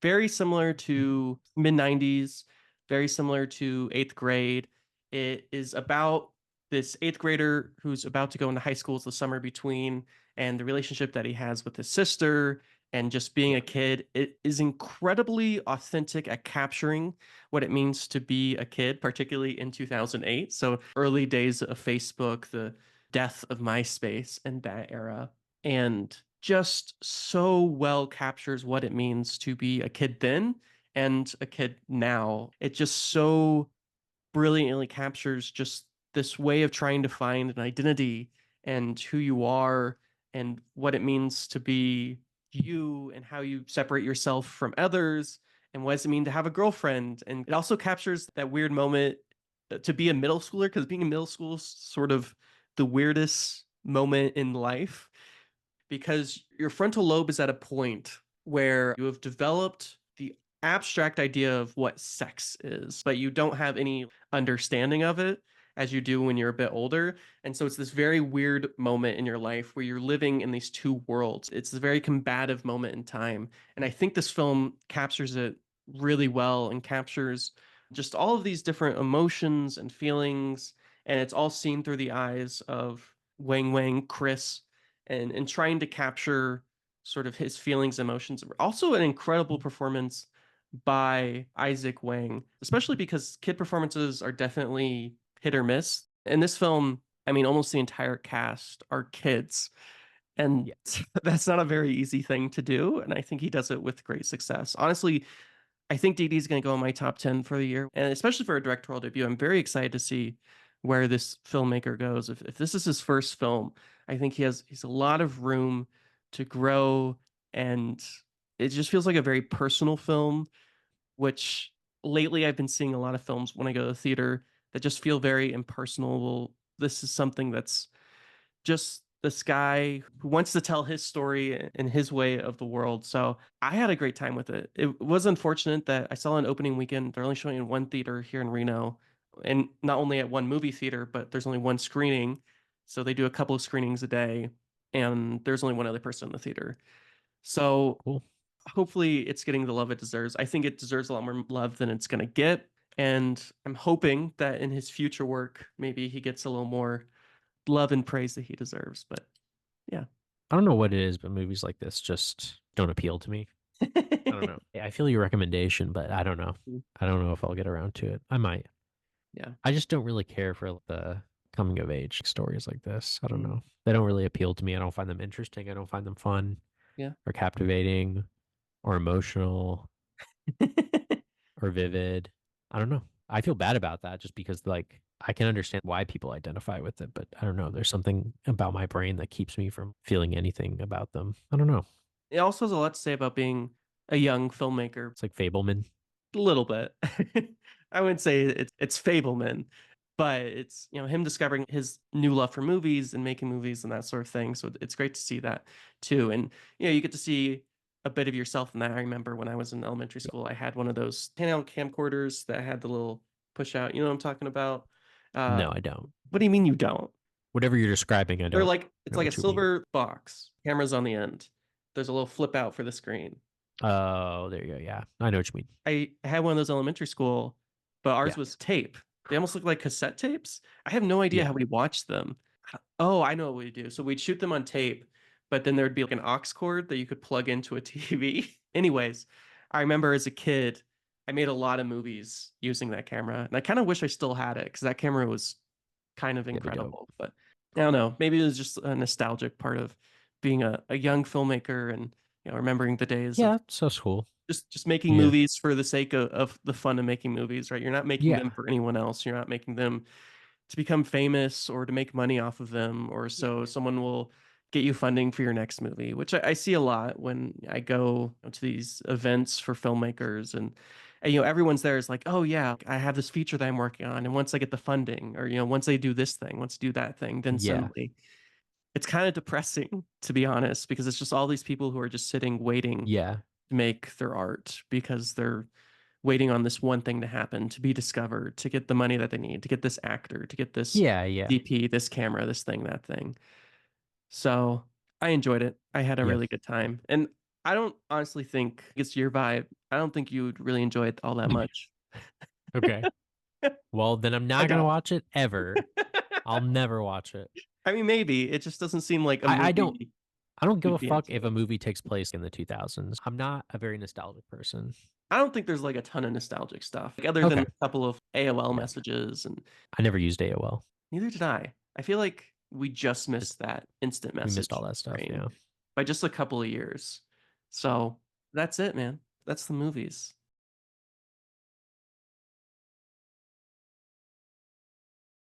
very similar to mid 90s, very similar to eighth grade. It is about this eighth grader who's about to go into high school. It's the summer between, and the relationship that he has with his sister and just being a kid. It is incredibly authentic at capturing what it means to be a kid, particularly in 2008. So early days of Facebook, the death of MySpace and that era. And just so well captures what it means to be a kid then and a kid now. It just so brilliantly captures just this way of trying to find an identity and who you are and what it means to be you and how you separate yourself from others and what does it mean to have a girlfriend. And it also captures that weird moment to be a middle schooler, because being in middle school is sort of the weirdest moment in life, because your frontal lobe is at a point where you have developed the abstract idea of what sex is, but you don't have any understanding of it as you do when you're a bit older. And so it's this very weird moment in your life where you're living in these two worlds. It's a very combative moment in time. And I think this film captures it really well and captures just all of these different emotions and feelings. And it's all seen through the eyes of Wang Wang, Chris, and trying to capture sort of his feelings, emotions. Also, an incredible performance by Isaac Wang, especially because kid performances are definitely hit or miss. In this film, I mean, almost the entire cast are kids. And Yeah. that's not a very easy thing to do. And I think he does it with great success. Honestly, I think Didi is going to go in my top 10 for the year. And especially for a directorial debut, I'm very excited to see where this filmmaker goes. If this is his first film, I think he's a lot of room to grow. And it just feels like a very personal film, which lately I've been seeing a lot of films when I go to the theater that just feel very impersonal. Well, this is something that's just this guy who wants to tell his story in his way of the world. So I had a great time with it. It was unfortunate that I saw an opening weekend. They're only showing in one theater here in Reno, and not only at one movie theater, but there's only one screening. So they do a couple of screenings a day, and there's only one other person in the theater. So Cool. hopefully it's getting the love it deserves. I think it deserves a lot more love than it's going to get. And I'm hoping that in his future work, maybe he gets a little more love and praise that he deserves. But yeah. I don't know what it is, but movies like this just don't appeal to me. I don't know. I feel your recommendation, but I don't know. I don't know if I'll get around to it. I might. Yeah. I just don't really care for the coming of age stories like this. I don't Mm. know. They don't really appeal to me. I don't find them interesting. I don't find them fun Yeah. or captivating or emotional or vivid. I don't know. I feel bad about that just because like I can understand why people identify with it, but I don't know. There's something about my brain that keeps me from feeling anything about them. I don't know. It also has a lot to say about being a young filmmaker. It's like Fableman. A little bit. I wouldn't say it's Fableman, but it's him discovering his new love for movies and making movies and that sort of thing. So it's great to see that too. And you get to see a bit of yourself in that. I remember when I was in elementary Yeah. school, I had one of those handheld camcorders that had the little push out. You know what I'm talking about? Uh, No, I don't. what do you mean you don't? Whatever you're describing, I They're don't like it's know like a what you mean. silver box, cameras on the end. There's a little flip out for the screen. Oh, there you go. Yeah, I know what you mean. I had one of those elementary school, but ours Yeah, was tape. They almost look like cassette tapes. I have no idea how yeah, we watched them. Oh, I know what we do. So we'd shoot them on tape, but then there'd be like an aux cord that you could plug into a TV. Anyways, I remember as a kid, I made a lot of movies using that camera, and I kind of wish I still had it because that camera was kind of really dope. incredible. But I don't know. Maybe it was just a nostalgic part of being a young filmmaker and remembering the days of Yeah, so cool. just making Yeah, movies for the sake of the fun of making movies, right? You're not making them yeah, for anyone else. You're not making them to become famous or to make money off of them, or so someone will get you funding for your next movie, which I see a lot when I go to these events for filmmakers. And everyone's there is like, oh yeah, I have this feature that I'm working on, and once I get the funding, or once they do this thing, once they do that thing, then yeah, suddenly it's kind of depressing, to be honest, because it's just all these people who are just sitting waiting yeah, to make their art because they're waiting on this one thing to happen, to be discovered, to get the money that they need, to get this actor, to get this yeah, yeah, DP, this camera, this thing, that thing. So I enjoyed it. I had a yeah. really good time. And I don't honestly think it's your vibe. I don't think you would really enjoy it all that much. Okay. Well, then I'm I not gonna doubt watch it ever. I'll never watch it. I mean, maybe. It just doesn't seem like a I don't movie I don't give a you'd be fuck into. if a movie takes place in the 2000s. I'm not a very nostalgic person. I don't think there's like a ton of nostalgic stuff, like, other than Okay. a couple of AOL Yeah. messages, and I never used AOL. neither did I. I feel like we just Just missed that instant we missed all message that stuff. train Yeah. by just a couple of years. So that's it, man. That's the movies.